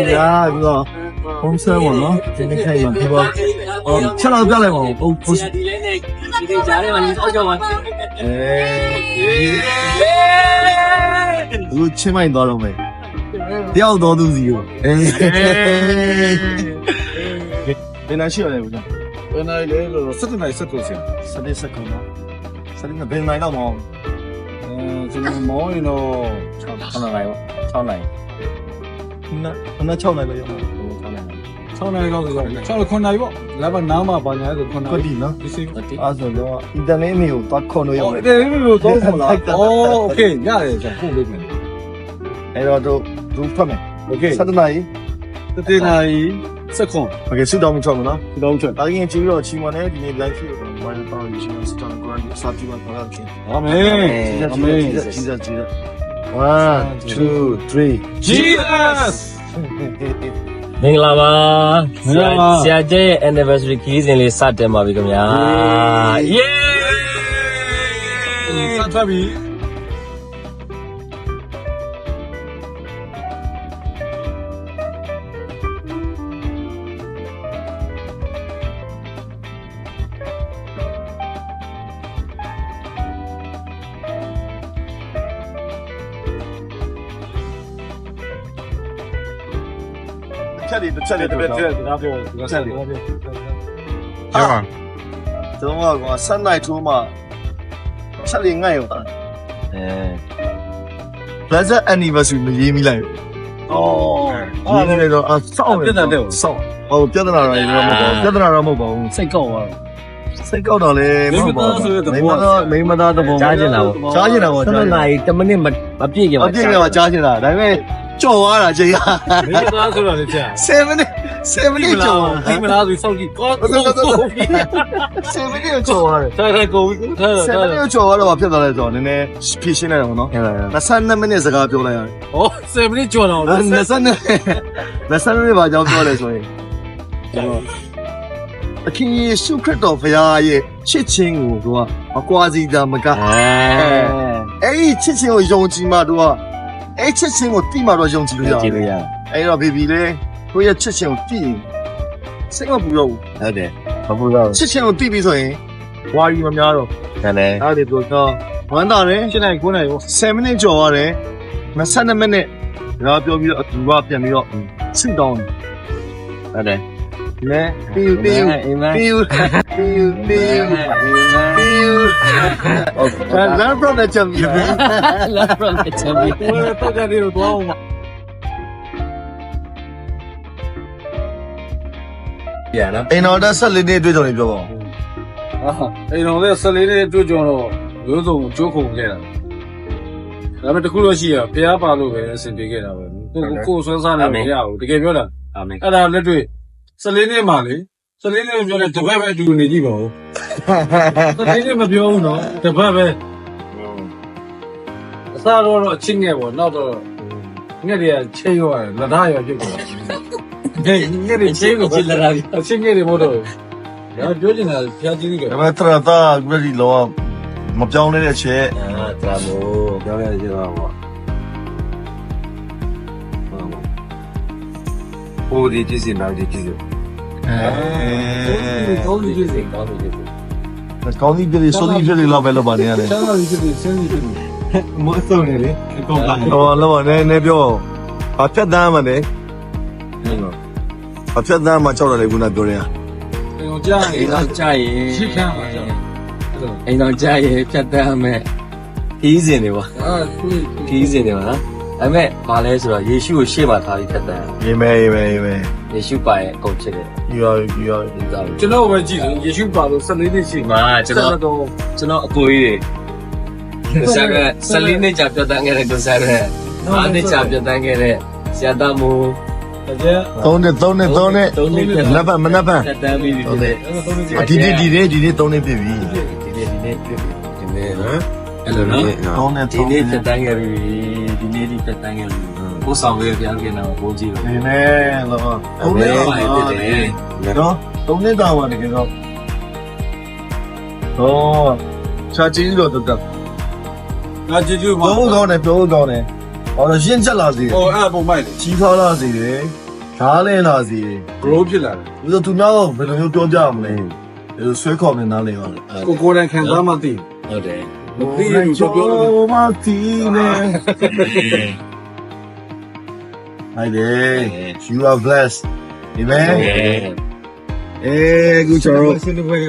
ပြီးတော့ဖုန်းဆက်ပါနော်ဒီနေ့ခိုင်မှာပြီးတော့ချက်တော့ပြလိုက်ပါဦးဟုတ်ဒီလေးနဲ့ဒီလေးကြားထဲမှာနေတော့ကြောက်ပါဘူးချင်းမိုင်းသွားတော့မယ်တယောက်တော်သူစီကိုဘယ်နာရှိရလဲဗျာဘယ်နာလဲလို့7နိုင်7ကိုစင်7စက္ကန့်နော်7ကဘယ်နိုင်တော့မအောင်ကျွန်တော်မောင်းရင်တော့6နိုင်ပါ6နိုင်နာ6နိုင်လို့ရမှာ6နိုင်တော့ဆိုတော့6နိုင်ပေါ့လာပါနားမှာပါညာဆို9နိုင်ပြီနော်ဒီစိအဲ့ဆိုတော့အင်တာနက်မျိုးတော့ခွန်လို့ရမယ်အင်တာနက်မျိုးတော့ခွန်လားโอเคရတယ်ကျွန်တော်ပို့ပေးမယ်အဲ့တော့တို့ဖတ်မယ်โอเค7နိုင်7နိုင်စက္ကန့်โอเคဆူတောင်းချောင်းနော်ဆူတောင်းချောင်းဒါကြီးချင်းပြီးတော့ချီမနဲ့ဒီနေ့ live ဖြစ်တော့ဘာလို့တောင်းရချင်စတန်ဂရန်စာတီဝါပါလာချင်းအာမင်အာမင် Jesus 1 2 3 Jesus မင်္ဂလာပါဆရာကျဲရဲ့ anniversary ခီးစဉ်လေးစတင်ပါပြီခင်ဗျာ Yay စထွက်ပြီချက်လေးတစ်ချက်လေးဒါပြောချက်လေးဟုတ်ပါတော့ကဆက်နိုင်ထိုးမှာချက်လေးငှက်ရောPleasant anniversary မရေးမိလိုက်အော်ရေးနေတော့စောင့်ပြဿနာတဲ့စောင့်ဟိုပြဿနာတော့မဟုတ်ပါဘူးပြဿနာတော့မဟုတ်ပါဘူးစိတ်ကောက်သွားစိတ်ကောက်တော့လေမဟုတ်ပါဘူးမိမသားတဘုံကြားကျင်တာပေါ့7နာရီ10မိနစ်မပြည့်ခင်မှာကြားကျင်တာဒါပေမဲ့ကြော်သွားတာချိန်ရမိမသားဆိုတော့လေကြာ7မိနစ်ကြော်ဒီမလားဆိုစောင့်ကြည့်ကော7မိနစ်ကြော်ရတယ်ထိုင်ကုန်ပြီ7မိနစ်ကြော်ရတော့ဖြစ်သွားလဲဆိုတော့နည်းနည်းဖြည့်ရှင်းလိုက်အောင်နော်22မိနစ်စကားပြောလိုက်ရတယ်ဩ7မိနစ်ကြော်တော့22မိနစ်ဘာကြောင့်ပြောလဲဆိုရင်အခင်ယေရှုခရစ်တော်ဘုရားရဲ့ချစ်ချင်းကိုသူကအကွာစီတာမကအဲ့ဒီချစ်ချင်းကိုယုံကြည်မှသူကအဲ့ချစ်ချင်းကိုတိမှတော့ယုံကြည်လို့ရတယ်အဲ့တော့ဘေဘီလေကိုရဲ့ချစ်ချင်းကိုတိရင်စိတ်မပူတော့ဘူးဟုတ်တယ်မပူတော့ချစ်ချင်းကိုတိပြီးဆိုရင်ဝါရီမများတော့ဟုတ်တယ်အဲ့ဒီတော့ဝမ်းသာတယ်7နိုင်9နိုင်ရော7မိနစ်ကျော်ရတယ်22မိနစ်ဒါပြောပြီးတော့အတူကပြန်ပြီးတော့ဆင့်တောင်းဟုတ်တယ်နဲပြီးโอเคလာပရိုတဲ့ချမ်ပီယံတော့ကြတယ်တော့အောင်ရနော်အိမ်တော်တက်14နှစ်တွေ့ကြုံနေပြောပါဦးအိမ်တော်တက်14နှစ်တွေ့ကြုံတော့ရိုးစုံကျိုးခုန်ခဲ့တာဒါပေမဲ့တခုလို့ရှိရဖျားပါလို့ပဲအဆင်ပြေခဲ့တာပဲကိုဆွမ်းစားနေမရဘူးတကယ်ပြောတာအာမင်အဲ့ဒါလက်တွေ့14နှစ်မှလေ14နှစ်ပြောတဲ့တပတ်ပဲအတူနေကြည့်ပါဦး14နှစ်မပြောဘူးနော်တပတ်ပဲအစားတော့အချင်းငယ်ပေါ့နောက်တော့ငှက်တွေကချိန်ရောလက်သားရောပြုတ်တယ်ငှက်တွေချိန်ကိုကြည့်လာတာအချင်းငယ်တွေမို့တော့ဒါပြောချင်တာဖျားကြီးကြီးကဒါပေမဲ့တရတာဂရီလောမပြောင်းတဲ့အချက်တရာမို့ပြောရရတော့ပေါ့ဟိုဒီကြည့်စင်တော့ကြည့်စင်ကောင်းကြီးစိတ်ကောင်းကြီးစိတ်ကောင်းကြီးပြည်စိုးကြီးပြည်လောက်ပဲလောက်ပါနေရတယ်ချမ်းသာကြီးစိတ်ဆင်းကြီးစိတ်မွေးဆုံးနေလေကောင်းပါဟောလောက်ပါနေပြောဘာဖြတ်တမ်းမှလဲဘာဖြတ်တမ်းမှကြောက်တယ်လေခုနပြောတယ်အိမ်ကြားအိမ်တော့ကြားရင်ရှိခမ်းပါကြောက်အိမ်တော့ကြားရင်ဖြတ်တမ်းမဲ့ခီးစင်တွေပါခီးစင်တွေပါနော်ဒါပေမဲ့ဘာလဲဆိုတော့ယေရှုကိုရှေ့မှာထားပြီးဖြတ်တမ်းရေးမယ်ယေရှုပါရဲ့အကုန်ချစ်တယ်ယူရကျွန်တော်ပဲကြည့်ယေရှုပါလို့14နှစ်ရှိမှာကျွန်တော်အကိုကြီးတွေ14နှစ်ကြာပြတ်တန်းခဲ့တဲ့ကိုစားရဲ5နှစ်ကြာပြတ်တန်းခဲ့တဲ့ဆရာတော်မူ3နှစ်လက်ပတ်မနက်ပတ်ပြတ်တန်းပြီးပြီဒီနေ့3နှစ်ပြည့်ပြီဒီနေ့ဟမ်အဲ့လိုနော်ဒီနေ့ပြတ်တန်းခဲ့ပြီဒီနေ့ဒီပြတ်တန်းခဲ့ပြီကိုဆောင်ရပြန်ပြန်တော့ဘိုးကြီးပဲဒီနေ့လော3နှစ်ပါဖြစ်တယ်နော်3နှစ်တောင်ပါတကယ်တော့ဟောချာကြီးတော့တက်ငါကြည့်ကြည့်ပြောကောင်းတယ်ဟောတော့ရှင်းချက်လာစေဟောအဲ့ပုံမိုက်တယ်ကြီးထွားလာစေတယ် ဒါလည်းလာစီ ဘရိုးဖြစ်လာတယ် ဒီလိုသူများတော့ဘယ်လိုမျိုးပြောကြမလဲဒီလိုဆွဲခေါ်နေသားလေပါလေ ကိုယ်တိုင်ခံစားမှသိ ဟုတ်တယ် မသိဘူးဆိုပြောလို့ မတီးနေဟိုင်ဒေ you are blessed ဒီမဲအခုကျွန်တော်တို့ စနေပွဲက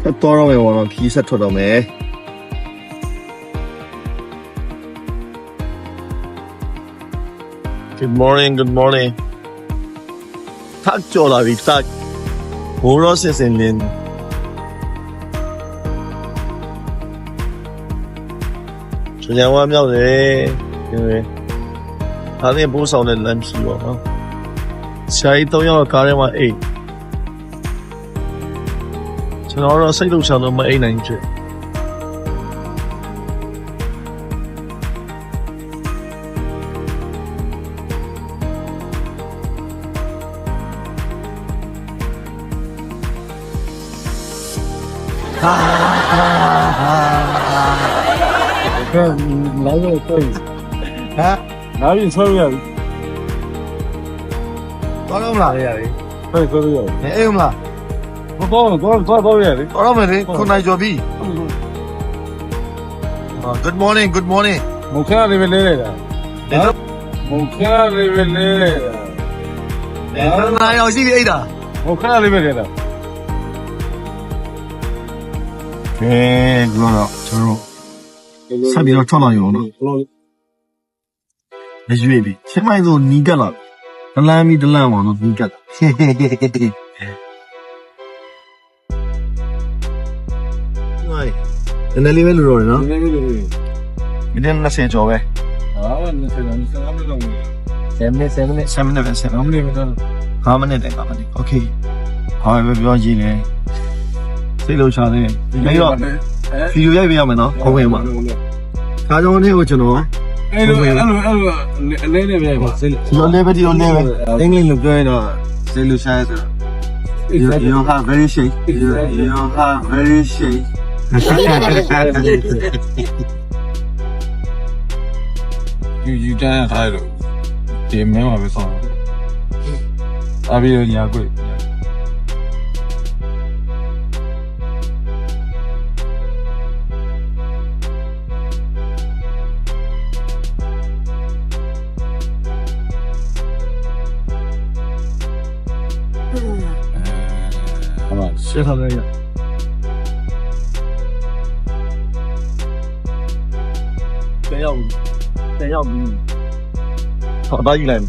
ထပ်တော်တော့မယ်ဘောနော်ခီးဆက်ထွက်တော့မယ် Good morning good morning ထပ်ကြော်လာပြီစဘိုးရောစင်စင်လင်းကျွန်တော်ဝမ်းမြောက်တယ်ဒီလိုအားလည်းဘိုးဆောင်တဲ့လမ်းကြီးပေါ့နော်ဆရာကြီး၃ယောက်ကားထဲမှာအိတ်ကျွန်တော်တော့စိတ်လုံးချတော့မအိတ်နိုင်ကြွလာတော့တွေ့ ဟမ် လာပြီးဆွဲရပြီ တော်တော့မလားရတယ် ဆွဲရပြီ အေးမလား တော့ရတယ် တော်တော့မယ်လေခုနိုင်ကျော်ပြီ Good morning good morning မခရလေးပဲလဲလိုက်တာမခရလေးပဲလဲလိုက်တာ နားရောက်ရှိပြီအိတ်တာ မခရလေးပဲလဲတာ ကဲကျွန်တော်ဆက်ပြီးတော့ထွက်လာရုံနော်လက်ရွေးပြီချင်းမိုင်းဆိုနီးကပ်လာဒလန်မီဒလန်ပေါ့နော်နီးကပ်လာနည်းနည်းလေးပဲလိုတော့တယ်နော် နည်းနည်းလေး မိနစ်20ကျော်ပဲ ဟာ20မိနစ်လောက် 7 minutes 7 minutes 7မိနစ်ပဲ7 5မိနစ်ပဲတော့ 5မိနစ်တယ်5မိနစ်โอเคဟာပဲပြောကြည့်လေစိတ်လုံးချတယ်ဒီတော့ဗီဒီယိုရိုက်ပေးရမယ်နော်ခုံးဝင်မှာခါကြောင်းလေးကိုကျွန်တော် အဲ့လိုအလေးလေးပဲပါစိတ် ဒီလိုလေးပဲဒီလိုလေးပဲအင်္ဂလိပ်လိုပြောရင်တော့စိတ်လုံးချရဆို you have very shake you have very shake ယူတန်းထားလို့ဒီမဲမှာပဲဆောင်းအဘီရညာကို ရှင်းထားလိုက်ရပြန်ရောက်ပြီဟောတော့ကြည့်လိုက်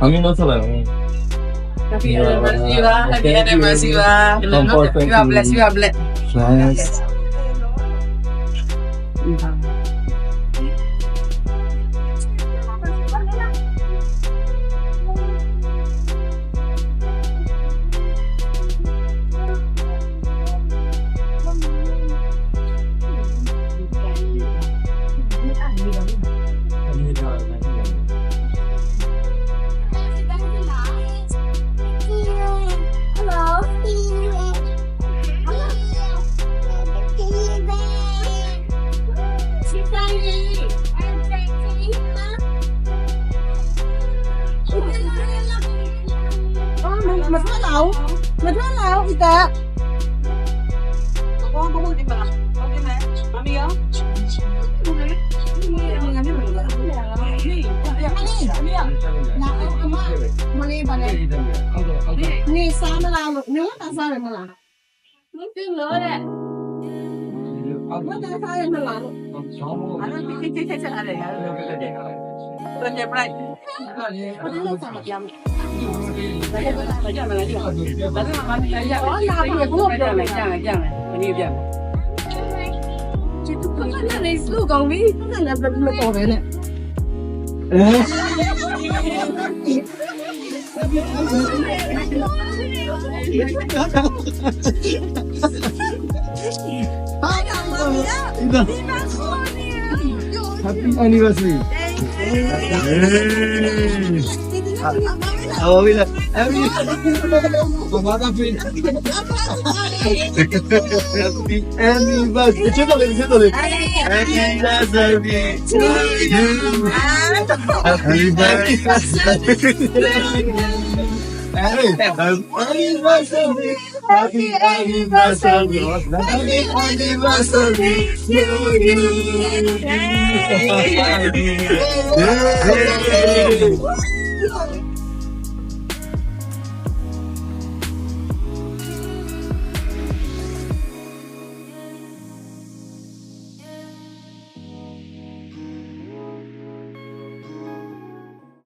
အငင်းတော့ဆက်လိုက်အောင် Happy anniversary, ba. Happy anniversary, ba. You are blessed, you are blessed. Nice. Mà thoát nào thì ta con có đi mà con đi mà mami không Nè sao nó lao được nữa ta sao lại mà làm nó cứ nữa nè nó ta sao lại mà làm anh nó cái sao lại tôi nhập lại nó sao mà làm Lúc còn biết là còn vậy nè. Thôi Happy anniversary. Oh, we love happy. Mama feel. Happy anniversary. Chalo. Happy anniversary to you. Happy anniversary. Happy anniversary. Happy anniversary. Happy anniversary to you.